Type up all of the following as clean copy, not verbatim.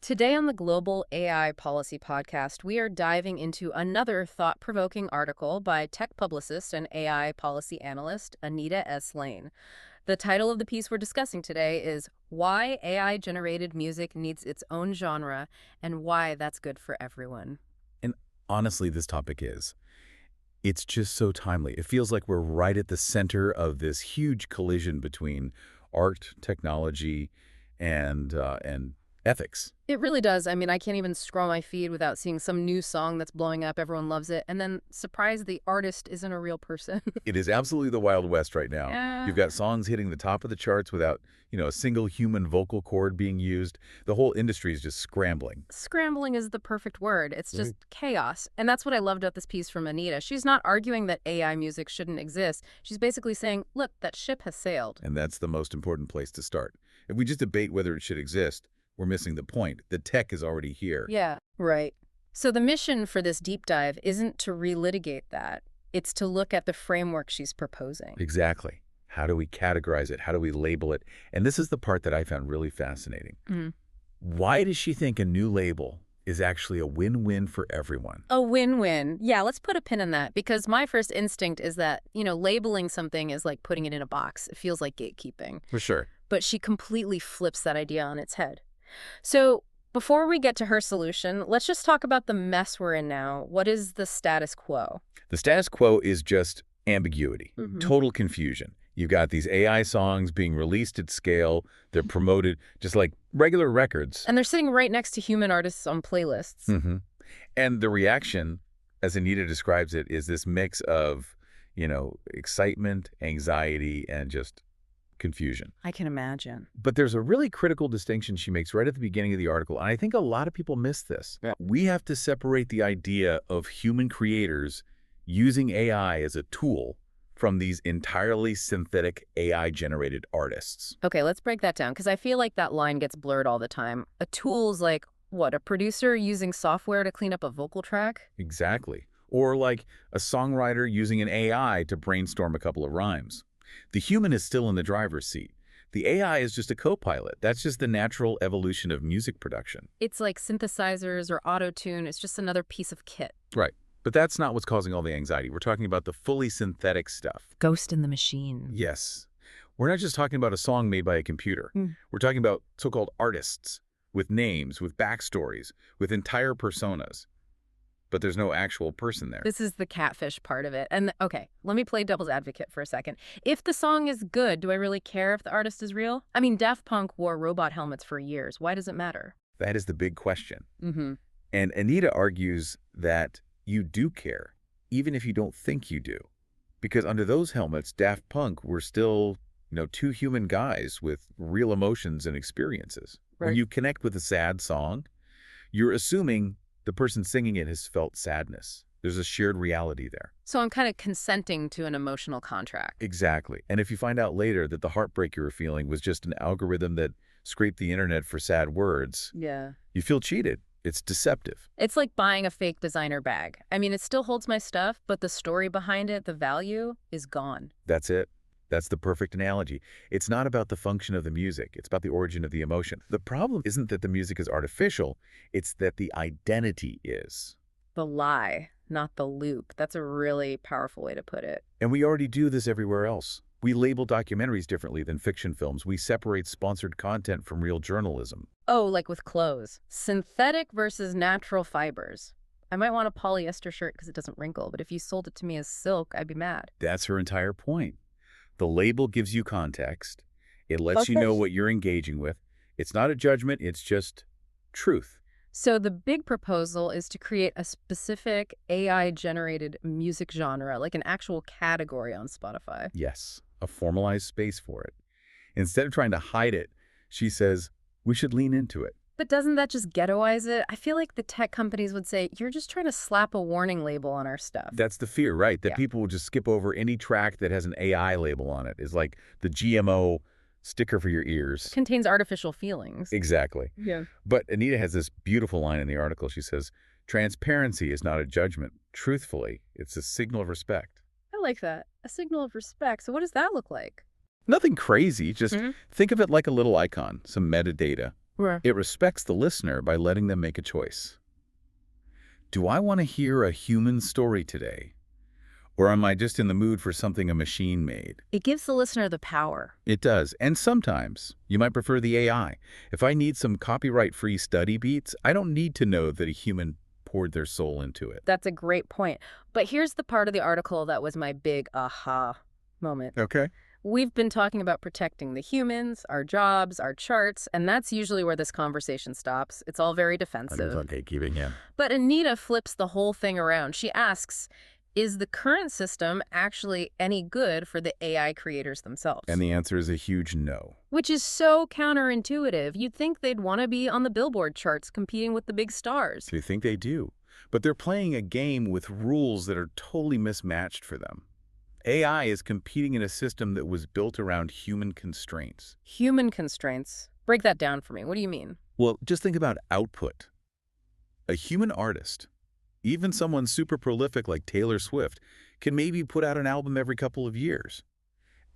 Today on the Global AI Policy Podcast, we are diving into another thought-provoking article by tech publicist and AI policy analyst Anita S. The title of the piece we're discussing today is Why AI-Generated Music Needs Its Own Genre and Why That's Good for Everyone. And honestly, this topic it's just so timely. It feels like we're right at the center of this huge collision between art, technology, and ethics. It really does. I mean, I can't even scroll my feed without seeing some new song that's blowing up, everyone loves it, and then surprise, the artist isn't a real person. It is absolutely the Wild West right now. Yeah. You've got songs hitting the top of the charts without, a single human vocal cord being used. The whole industry is just scrambling. Scrambling is the perfect word. It's just chaos. And that's what I loved about this piece from Anita. She's not arguing that AI music shouldn't exist. She's basically saying, look, that ship has sailed. And that's the most important place to start. If we just debate whether it should exist, we're missing the point. The tech is already here. Yeah, right. So the mission for this deep dive isn't to relitigate that. It's to look at the framework she's proposing. Exactly. How do we categorize it? How do we label it? And this is the part that I found really fascinating. Why does she think a new label is actually a win-win for everyone? A win-win. Yeah, let's put a pin in that, because my first instinct is that, labeling something is like putting it in a box. It feels like gatekeeping. For sure. But she completely flips that idea on its head. So before we get to her solution, let's just talk about the mess we're in now. What is the status quo? The status quo is just ambiguity, total confusion. You've got these AI songs being released at scale. They're promoted just like regular records. And they're sitting right next to human artists on playlists. And the reaction, as Anita describes it, is this mix of, excitement, anxiety, and just confusion. I can imagine. But there's a really critical distinction she makes right at the beginning of the article, and I think a lot of people miss this. Yeah. We have to separate the idea of human creators using AI as a tool from these entirely synthetic AI-generated artists. Okay, let's break that down, because I feel like that line gets blurred all the time. A tool's like, what, a producer using software to clean up a vocal track? Exactly. Or like a songwriter using an AI to brainstorm a couple of rhymes. The human is still in the driver's seat. The AI is just a co-pilot. That's just the natural evolution of music production. It's like synthesizers or auto-tune. It's just another piece of kit. Right. But that's not what's causing all the anxiety. We're talking about the fully synthetic stuff. Ghost in the machine. Yes. We're not just talking about a song made by a computer. We're talking about so-called artists with names, with backstories, with entire personas. But there's no actual person there. This is the catfish part of it. And okay, let me play devil's advocate for a second. If the song is good, do I really care if the artist is real? I mean, Daft Punk wore robot helmets for years. Why does it matter? That is the big question. And Anita argues that you do care, even if you don't think you do. Because under those helmets, Daft Punk were still, two human guys with real emotions and experiences. Right. When you connect with a sad song, you're assuming the person singing it has felt sadness. There's a shared reality there. So I'm kind of consenting to an emotional contract. Exactly. And if you find out later that the heartbreak you were feeling was just an algorithm that scraped the internet for sad words, you feel cheated. It's deceptive. It's like buying a fake designer bag. I mean, it still holds my stuff, but the story behind it, the value, is gone. That's it. That's the perfect analogy. It's not about the function of the music. It's about the origin of the emotion. The problem isn't that the music is artificial. It's that the identity is. The lie, not the loop. That's a really powerful way to put it. And we already do this everywhere else. We label documentaries differently than fiction films. We separate sponsored content from real journalism. Oh, like with clothes. Synthetic versus natural fibers. I might want a polyester shirt because it doesn't wrinkle, but if you sold it to me as silk, I'd be mad. That's her entire point. The label gives you context. It lets you know what you're engaging with. It's not a judgment, it's just truth. So the big proposal is to create a specific AI-generated music genre, like an actual category on Spotify. Yes, a formalized space for it. Instead of trying to hide it, she says, we should lean into it. But doesn't that just ghettoize it? I feel like the tech companies would say, you're just trying to slap a warning label on our stuff. That's the fear, right? That people will just skip over any track that has an AI label on it. It's like the GMO sticker for your ears. Contains artificial feelings. Exactly. Yeah. But Anita has this beautiful line in the article. She says, transparency is not a judgment. Truthfully, it's a signal of respect. I like that. A signal of respect. So what does that look like? Nothing crazy. Just think of it like a little icon, some metadata. Right. It respects the listener by letting them make a choice. Do I want to hear a human story today? Or am I just in the mood for something a machine made? It gives the listener the power. It does. And sometimes you might prefer the AI. If I need some copyright-free study beats, I don't need to know that a human poured their soul into it. That's a great point. But here's the part of the article that was my big aha moment. Okay. We've been talking about protecting the humans, our jobs, our charts, and that's usually where this conversation stops. It's all very defensive. Gatekeeping, yeah. But Anita flips the whole thing around. She asks, is the current system actually any good for the AI creators themselves? And the answer is a huge no. Which is so counterintuitive. You'd think they'd want to be on the Billboard charts competing with the big stars. They think they do. But they're playing a game with rules that are totally mismatched for them. AI is competing in a system that was built around human constraints. Human constraints. Break that down for me. What do you mean? Well, just think about output. A human artist, even someone super prolific like Taylor Swift, can maybe put out an album every couple of years.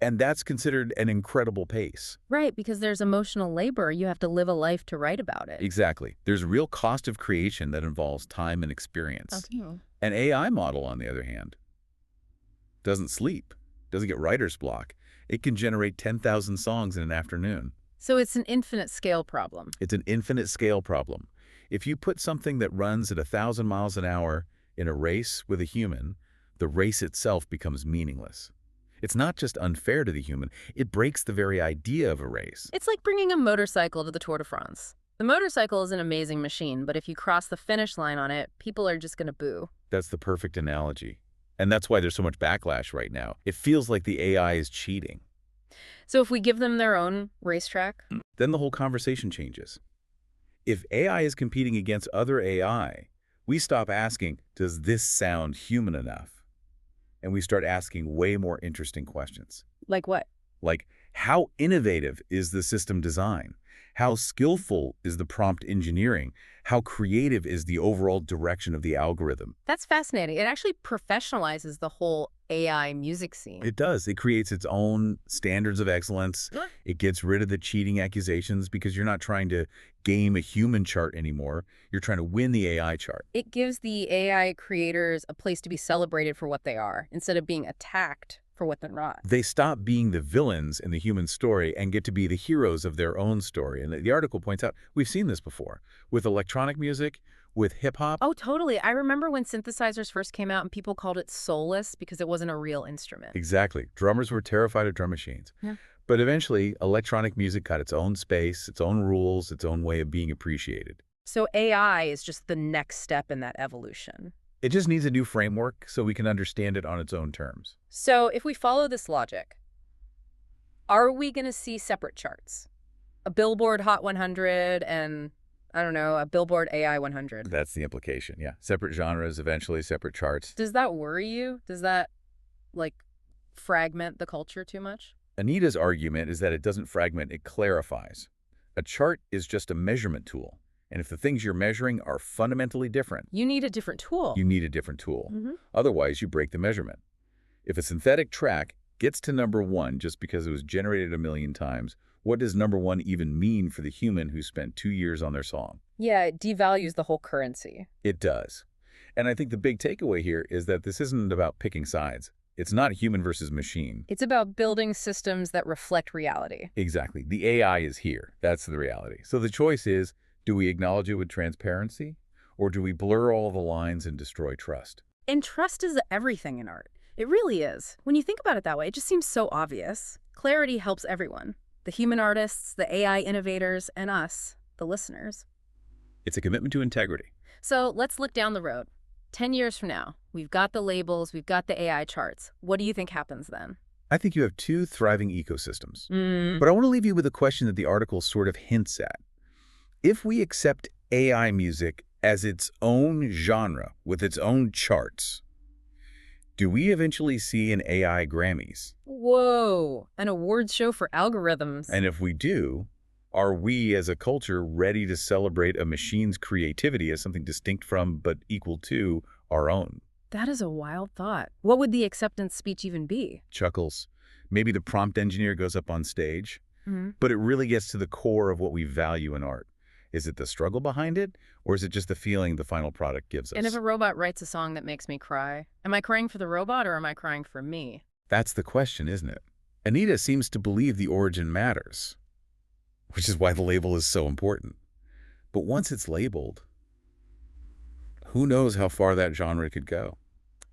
And that's considered an incredible pace. Right, because there's emotional labor. You have to live a life to write about it. Exactly. There's real cost of creation that involves time and experience. Okay. An AI model, on the other hand, doesn't sleep, doesn't get writer's block. It can generate 10,000 songs in an afternoon. So it's an infinite scale problem. It's an infinite scale problem. If you put something that runs at 1,000 miles an hour in a race with a human, the race itself becomes meaningless. It's not just unfair to the human, it breaks the very idea of a race. It's like bringing a motorcycle to the Tour de France. The motorcycle is an amazing machine, but if you cross the finish line on it, people are just going to boo. That's the perfect analogy. And that's why there's so much backlash right now. It feels like the AI is cheating. So if we give them their own racetrack? Then the whole conversation changes. If AI is competing against other AI, we stop asking, does this sound human enough? And we start asking way more interesting questions. Like what? Like, how innovative is the system design? How skillful is the prompt engineering? How creative is the overall direction of the algorithm? That's fascinating. It actually professionalizes the whole AI music scene. It does. It creates its own standards of excellence. It gets rid of the cheating accusations because you're not trying to game a human chart anymore. You're trying to win the AI chart. It gives the AI creators a place to be celebrated for what they are, instead of being attacked for what they're not. They stop being the villains in the human story and get to be the heroes of their own story. And the article points out, we've seen this before with electronic music, with hip-hop. Oh, totally. I remember when synthesizers first came out and people called it soulless because it wasn't a real instrument. Exactly. Drummers were terrified of drum machines. Yeah. But eventually, electronic music got its own space, its own rules, its own way of being appreciated. So AI is just the next step in that evolution. It just needs a new framework so we can understand it on its own terms. So if we follow this logic, are we going to see separate charts? A Billboard Hot 100 and, I don't know, a Billboard AI 100? That's the implication, yeah. Separate genres, eventually separate charts. Does that worry you? Does that, like, fragment the culture too much? Anita's argument is that it doesn't fragment, it clarifies. A chart is just a measurement tool. And if the things you're measuring are fundamentally different, You need a different tool. you need a different tool. Mm-hmm. Otherwise, you break the measurement. If a synthetic track gets to number one just because it was generated 1,000,000 times, what does number one even mean for the human who spent 2 years on their song? Yeah, it devalues the whole currency. It does. And I think the big takeaway here is that this isn't about picking sides. It's not human versus machine. It's about building systems that reflect reality. Exactly. The AI is here. That's the reality. So the choice is, do we acknowledge it with transparency, or do we blur all the lines and destroy trust? And trust is everything in art. It really is. When you think about it that way, it just seems so obvious. Clarity helps everyone. The human artists, the AI innovators, and us, the listeners. It's a commitment to integrity. So let's look down the road. 10 years from now, we've got the labels, we've got the AI charts. What do you think happens then? I think you have two thriving ecosystems. But I want to leave you with a question that the article sort of hints at. If we accept AI music as its own genre with its own charts, do we eventually see an AI Grammys? Whoa, an awards show for algorithms. And if we do, are we as a culture ready to celebrate a machine's creativity as something distinct from but equal to our own? That is a wild thought. What would the acceptance speech even be? Chuckles. Maybe the prompt engineer goes up on stage, Mm-hmm. but it really gets to the core of what we value in art. Is it the struggle behind it, or is it just the feeling the final product gives And if us? a robot writes a song that makes me cry, am I crying for the robot or am I crying for me? That's the question, isn't it? Anita seems to believe the origin matters, which is why the label is so important. But once it's labeled, who knows how far that genre could go?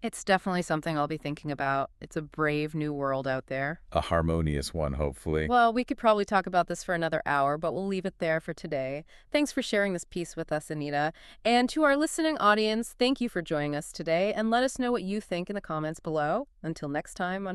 It's definitely something I'll be thinking about. It's a brave new world out there. A harmonious one, hopefully. Well, we could probably talk about this for another hour, but we'll leave it there for today. Thanks for sharing this piece with us, Anita. And to our listening audience, thank you for joining us today, and let us know what you think in the comments below. Until next time on